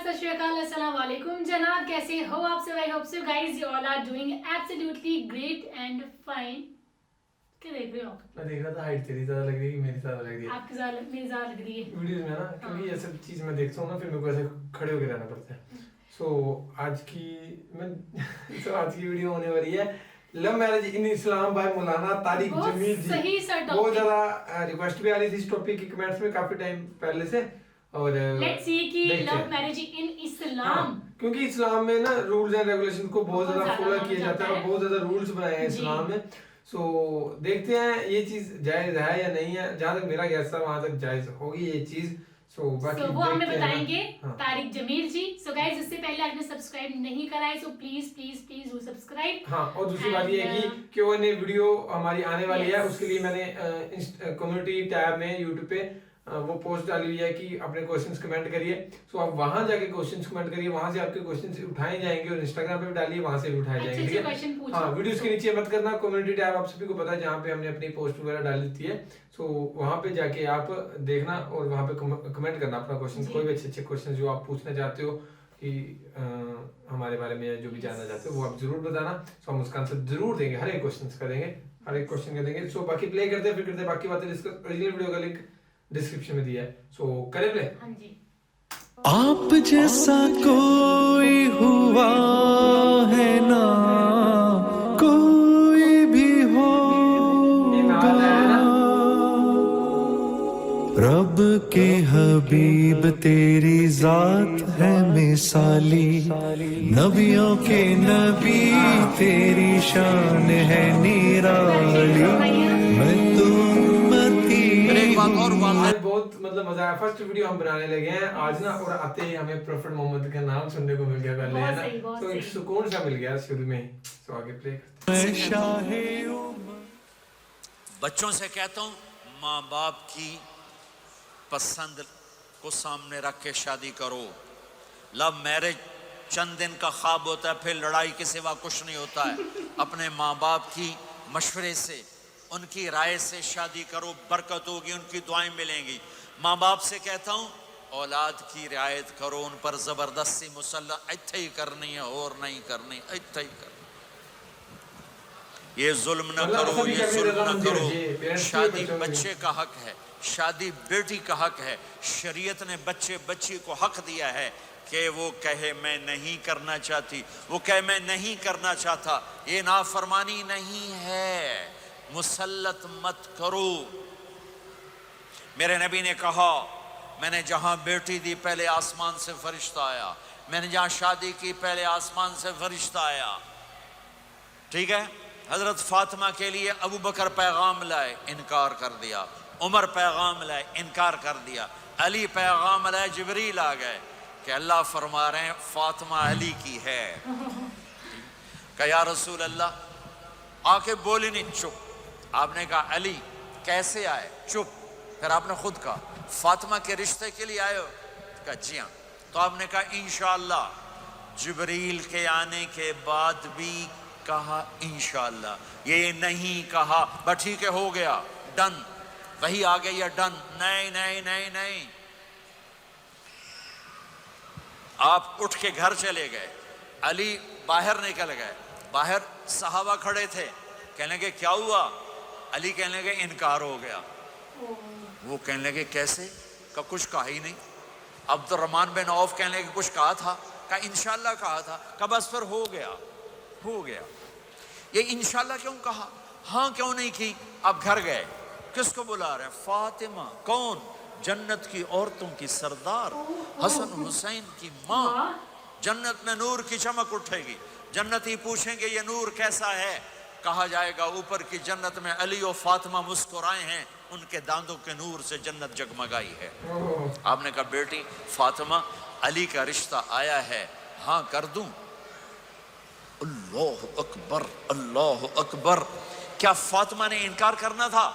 सत श्री अकाल, अस्सलाम वालेकुम जनाब, कैसे हो आप सब? I hope so guys you all are doing absolutely great and fine. क्या देख रहे हो आप? मैं देख रहा था हाइट तेरी ज्यादा लग रही है कि मेरी ज्यादा लग रही है आपकी ज्यादा मेरी ज्यादा लग रही है वीडियोस में ना, क्योंकि ये सब चीज मैं देखता हूँ ना, फिर मेरे को ऐसे खड़े होकर रहना पड़ता है। सो आज की वीडियो होने वाली है love marriage in Islam by मौलाना तारिक जमील जी। सही सा टॉपिक, बहुत ज्यादा रिक्वेस्ट भी आ रही थी इस टॉपिक की कमेंट्स में काफी टाइम पहले से। और लेट्स सी कि लव मैरिज इन इस्लाम, क्योंकि इस्लाम में ना रूल्स एंड रेगुलेशन को बहुत ज्यादा फॉलो किया जाता है और बहुत ज्यादा रूल्स बनाए हैं इस्लाम में। सो देखते हैं ये चीज जायज है या नहीं है। जहाँ तक मेरा गैस था वहां तक जायज होगी ये चीज। बाकी वो हमें बताएंगे हाँ। तारिक जमील जी। सो गाइस, उससे पहले आपने सब्सक्राइब नहीं करा है, so please please please do subscribe. हाँ, और दूसरी बात ये है कि Q&A वीडियो हमारी आने वाली है, उसके लिए मैंने कम्युनिटी टैब में यूट्यूब पे वो पोस्ट डाली हुई है कि अपने क्वेश्चंस कमेंट करिए। सो आप वहां जाके क्वेश्चंस कमेंट करिए, वहां से आपके क्वेश्चंस उठाए जाएंगे और इंस्टाग्राम पे भी डालिए, वहां से भी उठाए जाएंगे। ठीक है? हाँ, वीडियोस के नीचे मत करना, कम्युनिटी टैब आप सभी को पता है जहाँ पे हमने अपनी पोस्ट वगैरह डाली थी है। सो वहां पे जाके आप देखना और वहां पे कमेंट करना अपना क्वेश्चन, कोई भी अच्छे क्वेश्चन जो आप पूछना चाहते हो कि हमारे बारे में जो भी जानना चाहते हो वो आप जरूर बताना। सो हम उसका आंसर जरूर देंगे, हर एक क्वेश्चन का देंगे, हर एक क्वेश्चन का देंगे। सो बाकी प्ले करते हैं, फिर करते हैं बाकी बातें डिस्कस। ओरिजिनल वीडियो का लिंक डिस्क्रिप्शन में दिया है, सो करें प्ले। हाँ जी। आप जैसा कोई हुआ है ना कोई भी होगा, रब के हबीब तेरी जात है मिसाली, नबियों के नबी तेरी शान है निराली, मैं तो बहुत मतलब मजा आया। फर्स्ट वीडियो हम बनाने लगे हैं आज ना, और आते ही हमें प्रोफेट मोहम्मद का नाम सुनने को मिल गया पहले, है ना, तो एक सुकून सा मिल गया शुरू में ही। तो आगे प्ले करते हैं। बच्चों से कहता हूँ माँ बाप की पसंद को सामने रख के शादी करो। लव मैरिज चंद दिन का ख्वाब होता है, फिर लड़ाई के सिवा कुछ नहीं होता है। अपने माँ बाप की मशवरे से, उनकी राय से शादी करो, बरकत होगी, उनकी दुआएं मिलेंगी। माँ बाप से कहता हूँ औलाद की रियायत करो, उन पर ज़बरदस्ती मुसल्लत इत्थे ही करनी है और नहीं करनी, इत्थे ही करनी, ये जुल्म न करो, ये जुल्म न करो। शादी बच्चे का हक है, शादी बेटी का हक है। शरीयत ने बच्चे बच्ची को हक दिया है कि वो कहे मैं नहीं करना चाहती, वो कहे मैं नहीं करना चाहता। ये नाफरमानी नहीं है, मुसल्लत मत करो। मेरे नबी ने कहा मैंने जहां बेटी दी पहले आसमान से फरिश्ता आया, मैंने जहां शादी की पहले आसमान से फरिश्ता आया। ठीक है? हजरत फातिमा के लिए अबू बकर पैगाम लाए, इनकार कर दिया। उमर पैगाम लाए, इनकार कर दिया। अली पैगाम लाए, जिब्रील आ गए कि अल्लाह फरमा रहे हैं फातिमा अली की है। कहा या रसूल अल्लाह, आके बोली नहीं, चुप। आपने कहा अली कैसे आए? चुप। फिर आपने खुद कहा फातिमा के रिश्ते के लिए आए हो? कहा जी हाँ। तो आपने कहा इंशाअल्लाह। जिब्रील के आने के बाद भी कहा इंशाअल्लाह, ये नहीं कहा बस ठीक है हो गया डन, वही आ गई या डन। नहीं नहीं नहीं नहीं, आप उठ के घर चले गए, अली बाहर निकल गए, बाहर सहाबा खड़े थे, कहने लगे क्या हुआ? अली कहने लगे इनकार हो गया। वो कहने लगे कैसे? का कुछ कहा ही नहीं। अब्दुर्रहमान बिन औफ कहने लगे कुछ कहा था? का इंशाअल्लाह कहा था। का बस फिर हो गया, हो गया। ये इंशाअल्लाह क्यों कहा? हाँ क्यों नहीं की? अब घर गए, किसको बुला रहे? फातिमा। कौन? जन्नत की औरतों की सरदार, हसन हुसैन की माँ। जन्नत में नूर की चमक उठेगी, जन्नती पूछेंगे ये नूर कैसा है? कहा जाएगा ऊपर की जन्नत में अली और फातिमा मुस्कुराए हैं, उनके दांतों के नूर से जन्नत जगमगाई है। आपने कहा बेटी फातिमा अली का रिश्ता आया है, हाँ कर दूं? अल्लाह अकबर, अल्लाह अकबर। क्या फातिमा ने इनकार करना था?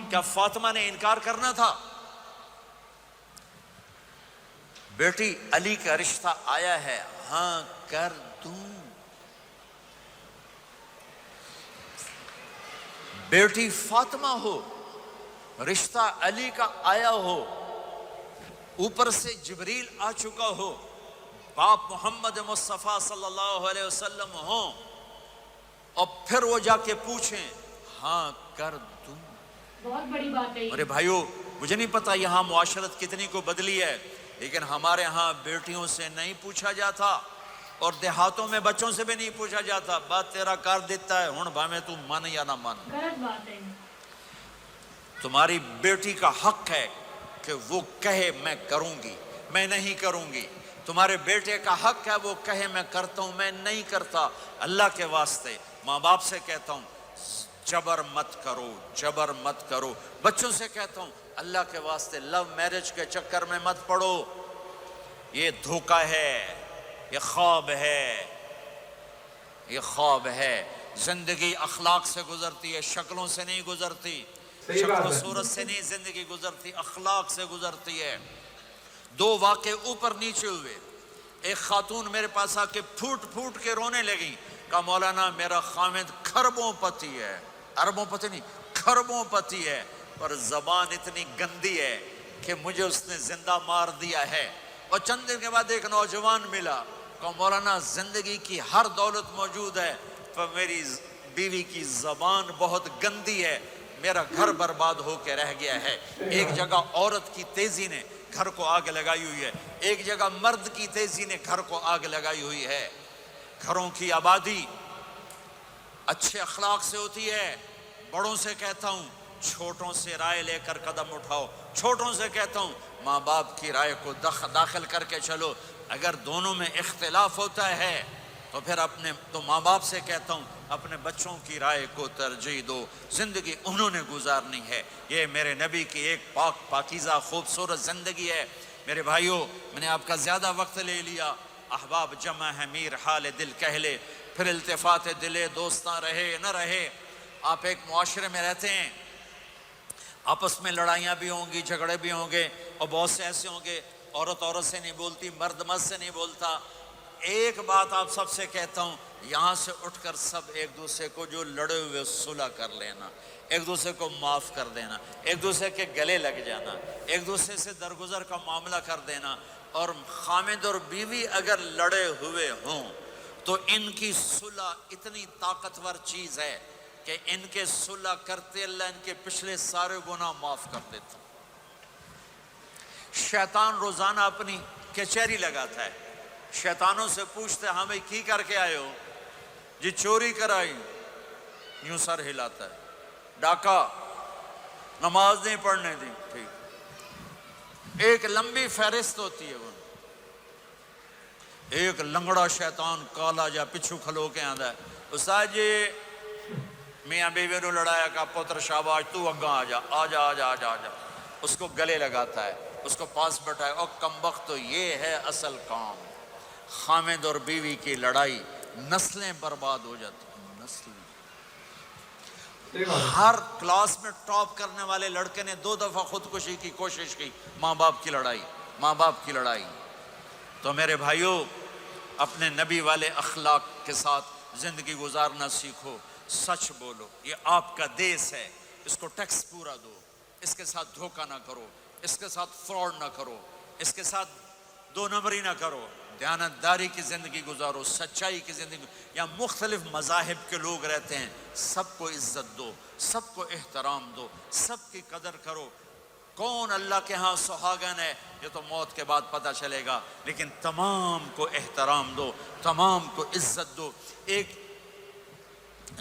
क्या फातिमा ने इनकार करना था? बेटी अली का रिश्ता आया है, हाँ कर दूं। बेटी फातिमा हो, रिश्ता अली का आया हो, ऊपर से जिब्रील आ चुका हो, बाप मोहम्मद मुस्तफ़ा सल्लल्लाहु अलैहि वसल्लम हो और फिर वो जाके पूछें, हाँ कर दूं। बहुत बड़ी बात है। अरे भाइयों, मुझे नहीं पता यहाँ मुआशरत कितनी को बदली है, लेकिन हमारे यहाँ बेटियों से नहीं पूछा जाता और देहातों में बच्चों से भी नहीं पूछा जाता। बात तेरा कर देता है, हुण भावे तू मन या ना मन। गलत बात है। तुम्हारी बेटी का हक है कि वो कहे मैं करूंगी, मैं नहीं करूंगी। तुम्हारे बेटे का हक है वो कहे मैं करता हूं, मैं नहीं करता। अल्लाह के वास्ते माँ बाप से कहता हूं, जबर मत करो, जबर मत करो। बच्चों से कहता हूं, अल्लाह के वास्ते लव मैरिज के चक्कर में मत पड़ो। ये धोखा है, ये ख्वाब है, ये ख्वाब है। जिंदगी अखलाक से गुजरती है, शक्लों से नहीं गुजरती। शक्ल सूरत से नहीं जिंदगी गुजरती, अखलाक से गुजरती है। दो वाक़े ऊपर नीचे हुए। एक खातून मेरे पास आके फूट फूट के रोने लगी, कहा मौलाना मेरा खामिद खरबों पति है, अरबों पति नहीं, खरबों पति है, पर जबान इतनी गंदी है कि मुझे उसने जिंदा मार दिया है। और चंद दिन के बाद एक नौजवान मिला, कहा मौलाना जिंदगी की हर दौलत मौजूद है, पर मेरी बीवी की जबान बहुत गंदी है, मेरा घर बर्बाद होकर रह गया है। एक जगह औरत की तेजी ने घर को आग लगाई हुई है, एक जगह मर्द की तेजी ने घर को आग लगाई हुई है। घरों की आबादी अच्छे अखलाक से होती है। बड़ों से कहता हूँ, छोटों से राय लेकर कदम उठाओ। छोटों से कहता हूँ, माँ बाप की राय को दाखिल करके चलो। अगर दोनों में इख्तिलाफ होता है तो फिर तो माँ बाप से कहता हूँ, अपने बच्चों की राय को तरजीह दो। जिंदगी उन्होंने गुजारनी है। ये मेरे नबी की एक पाकीज़ा खूबसूरत जिंदगी है। मेरे भाइयों, मैंने आपका ज़्यादा वक्त ले लिया। अहबाब जमा है मीर हाल दिल कह ले, फिर इल्तिफात दिले दोस्तां रहे न रहे। आप एक मुआशरे में रहते हैं, आपस में लड़ाइयाँ भी होंगी, झगड़े भी होंगे, और बहुत से ऐसे होंगे औरत औरत से नहीं बोलती, मर्द मर्द से नहीं बोलता। एक बात आप सबसे कहता हूँ, यहाँ से उठकर सब एक दूसरे को जो लड़े हुए सुलह कर लेना, एक दूसरे को माफ़ कर देना, एक दूसरे के गले लग जाना, एक दूसरे से दरगुजर का मामला कर देना। और खामिद और बीवी अगर लड़े हुए हों तो इनकी सुलह इतनी ताकतवर चीज़ है कि इनके सुलह करते अल्लाह इनके पिछले सारे गुनाह माफ़ कर देता। शैतान रोज़ाना अपनी कचहरी लगाता है, शैतानों से पूछते हाँ भाई की करके आए हो जी? चोरी कराई, यूं सर हिलाता है। डाका, नमाज नहीं पढ़ने दी, ठीक। एक लंबी फहरिस्त होती है। वो एक लंगड़ा शैतान काला जा पिछू खलो के आंदा है, उस्ताद जी मियाँ बीवी ने लड़ाया, का पुत्र शाबाश तू अग्गा आ जा, आ जा, आ जा, आ जा, आ जा। उसको गले लगाता है, उसको पास बैठाए। और कमबख्त, तो ये है असल काम। खामिद और बीवी की लड़ाई, नस्लें बर्बाद हो जाती हैं, नस्लें। हर क्लास में टॉप करने वाले लड़के ने 2 दफा खुदकुशी की कोशिश की। माँ बाप की लड़ाई, माँ बाप की लड़ाई। तो मेरे भाइयों, अपने नबी वाले अखलाक के साथ जिंदगी गुजारना सीखो। सच बोलो, ये आपका देश है, इसको टैक्स पूरा दो, इसके साथ धोखा ना करो, इसके साथ फ्रॉड ना करो, इसके साथ 2 नंबरी ना करो। दयानतदारी की ज़िंदगी गुजारो, सच्चाई की ज़िंदगी। यहाँ मुख्तलिफ मज़ाहिब के लोग रहते हैं, सबको इज़्ज़त दो, सबको एहतराम दो, सबकी कदर करो। कौन अल्लाह के यहाँ सुहागन है ये तो मौत के बाद पता चलेगा, लेकिन तमाम को एहतराम दो, तमाम को इज़्ज़त दो। एक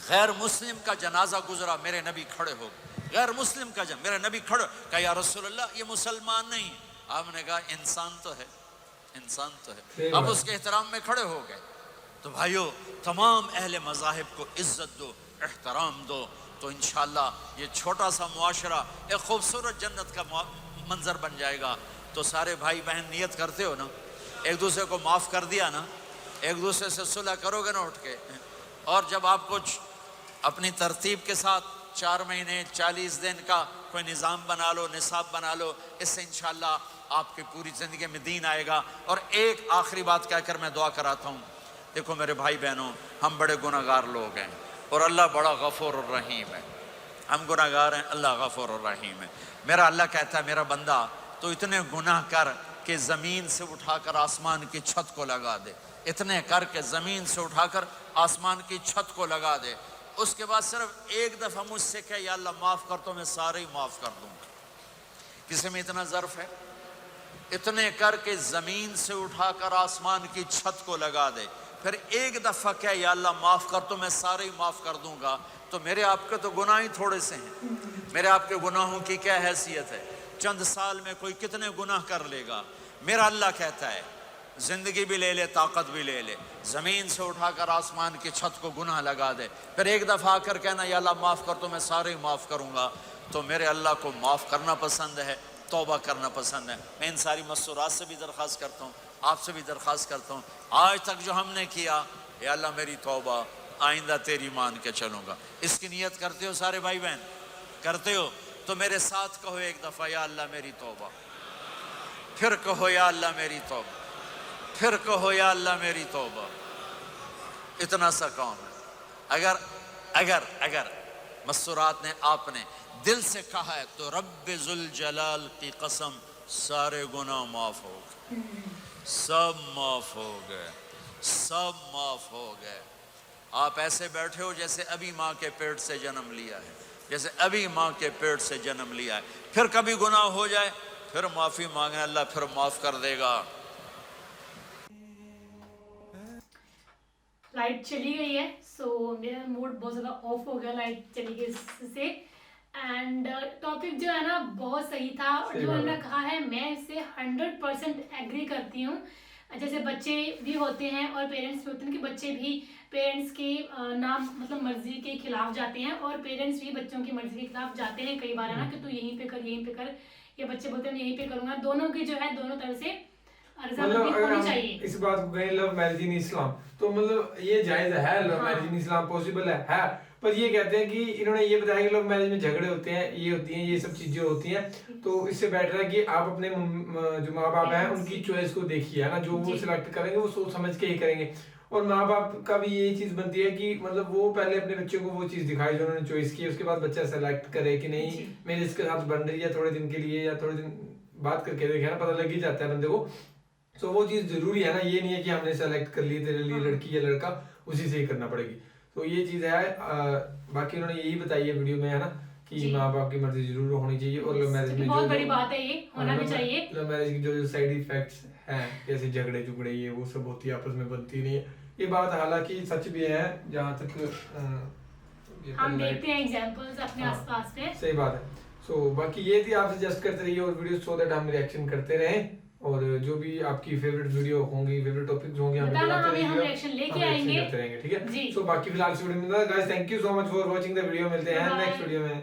गैर मुस्लिम का जनाजा गुजरा, मेरे नबी खड़े हो गए। गैर मुस्लिम का मेरे नबी खड़े, कहा या रसूलल्लाह ये मुसलमान नहीं। आपने कहा इंसान तो है, इंसान तो है। अब उसके एहतराम में खड़े हो गए। तो भाइयों, तमाम अहले मज़ाहिब को इज़्ज़त दो, एहतराम दो, तो इंशाअल्लाह ये छोटा सा मुआशरा एक खूबसूरत जन्नत का मंजर बन जाएगा। तो सारे भाई बहन नियत करते हो ना, एक दूसरे को माफ़ कर दिया ना, एक दूसरे से सुलह करोगे ना उठ के। और जब आप कुछ अपनी तरतीब के साथ 4 महीने 40 दिन का कोई निज़ाम बना लो, निसाब बना लो, इससे इंशाअल्लाह आपकी पूरी ज़िंदगी में दीन आएगा। और एक आखिरी बात कहकर मैं दुआ कराता हूँ। देखो मेरे भाई बहनों, हम बड़े गुनाहगार लोग हैं और अल्लाह बड़ा गफ़ूर और रहीम है। हम गुनाहगार हैं, अल्लाह गफ़ूर और रहीम है। मेरा अल्लाह कहता है, मेरा बंदा तो इतने गुनाह कर کہ زمین سے اٹھا کر آسمان کی چھت کو لگا دے، اتنے کر کے زمین سے اٹھا کر آسمان کی چھت کو لگا دے، اس کے بعد صرف ایک دفعہ مجھ سے کہ یا اللہ معاف کر تو میں سارے ہی معاف کر دوں گا۔ کسی میں اتنا ظرف ہے؟ اتنے کر کے زمین سے اٹھا کر آسمان کی چھت کو لگا دے، پھر ایک دفعہ کہ یا اللہ معاف کر تو میں سارے ہی معاف کر دوں گا، تو میرے آپ کے تو گناہ ہی تھوڑے سے ہیں، میرے آپ کے گناہوں کی کیا حیثیت ہے؟ چند سال میں کوئی کتنے گناہ کر لے گا؟ میرا اللہ کہتا ہے زندگی بھی لے لے، طاقت بھی لے لے، زمین سے اٹھا کر آسمان کی چھت کو گناہ لگا دے، پھر ایک دفعہ آ کر کہنا یا اللہ معاف کر تو میں سارے ہی معاف کروں گا، تو میرے اللہ کو معاف کرنا پسند ہے، توبہ کرنا پسند ہے۔ میں ان ساری مستورات سے بھی درخواست کرتا ہوں، آپ سے بھی درخواست کرتا ہوں، آج تک جو ہم نے کیا، یا اللہ میری توبہ، آئندہ تیری مان کے چلوں گا۔ اس کی نیت کرتے ہو سارے بھائی بہن؟ کرتے ہو تو میرے ساتھ کہو ایک دفعہ یا اللہ میری توبہ، پھر کہو یا اللہ میری توبہ، پھر کہو یا اللہ میری توبہ۔ اتنا سا کام ہے۔ اگر مستورات نے آپ نے دل سے کہا ہے تو رب ذوالجلال کی قسم سارے گناہ معاف ہو گئے، سب معاف ہو گئے، سب معاف ہو گئے۔ آپ ایسے بیٹھے ہو جیسے ابھی ماں کے پیٹ سے جنم لیا ہے، جیسے ابھی ماں کے پیٹ سے جنم لیا ہے۔ پھر کبھی گناہ ہو جائے پھر معافی مانگیں، اللہ پھر معاف کر دے گا۔ لائٹ چلی گئی ہے، سو میرا موڈ بہت زیادہ آف ہو گیا لائٹ چلی گئی اس سے، اینڈ ٹاپک جو ہے نا بہت صحیح تھا، اور جو انہوں نے کہا ہے میں اس سے 100% ایگری کرتی ہوں۔ جیسے بچے بھی ہوتے ہیں اور پیرنٹس بھی ہوتے ہیں کہ بچے بھی پیرنٹس کی نام مطلب مرضی کے خلاف جاتے ہیں، اور پیرنٹس بھی بچوں کی مرضی کے خلاف جاتے ہیں کئی بار ہے نا، کہ تو یہیں پہ کر یہیں پہ کر، یا بچے بولتے ہیں یہیں پہ کروں گا۔ دونوں کی جو ہے دونوں طرف سے رضامندی ہونی چاہیے۔ اس بات کو کہیں لو میرج ان اسلام تو مطلب یہ جائز ہے، لو میرج ان اسلام پاسبل ہے، پر یہ کہتے ہیں کہ انہوں نے یہ بتایا کہ لو میرج میں جھگڑے ہوتے ہیں، یہ ہوتی ہیں، یہ سب چیزیں ہوتی ہیں، تو اس سے بیٹر ہے کہ آپ اپنے جو ماں باپ ہیں ان کی چوائس کو دیکھیے، ہے نا، جو وہ سلیکٹ کریں گے وہ سوچ سمجھ کے ہی کریں گے، اور ماں باپ کا بھی یہی چیز بنتی ہے کہ مطلب وہ پہلے اپنے بچے کو وہ چیز دکھائے جو انہوں نے چوائس کی، اس کے بعد بچہ سلیکٹ کرے کہ نہیں میرے اس کے ساتھ بن رہی ہے تھوڑے دن کے لیے، یا تھوڑے دن بات کر کے دیکھے نا، پتہ لگ ہی جاتا ہے بندے کو۔ تو وہ چیز ضروری ہے نا، یہ نہیں ہے کہ ہم نے سلیکٹ کر لی تیرے لیے لڑکی یا لڑکا اسی سے ہی کرنا پڑے گی، تو یہ چیز ہے۔ باقی انہوں نے یہی بتائی ہے ویڈیو میں ہے نا کہ ماں باپ کی مرضی ضرور ہونی چاہیے، اور لو میرج میں بہت بڑی بات ہے، یہ ہونا بھی چاہیے۔ لو میرج کی جو سائیڈ ایفیکٹس ہیں جیسے جھگڑے جھگڑے یہ وہ سب ہوتی ہے، آپس میں بنتی نہیں ہے، یہ بات حالانکہ سچ بھی ہے جہاں تک ہم دیکھتے ہیں ایگزامپلز اپنے آس پاس میں۔ صحیح بات ہے۔ سو باقی یہ تھی، آپ سجیسٹ کرتے رہیے اور ویڈیو سو دیٹ ہم ریئیکشن کرتے رہیں، اور جو بھی آپ کی فیوریٹ ویڈیو ہوں گی، فیوریٹ ٹاپکس ہوں گے، ہمیں بتاتے رہیے، ہم ریئیکشن لے کے آئیں گے، ٹھیک ہے؟ سو باقی فی الحال اس ویڈیو میں guys thank you so much for watching the video, ملتے ہیں نیکسٹ ویڈیو میں۔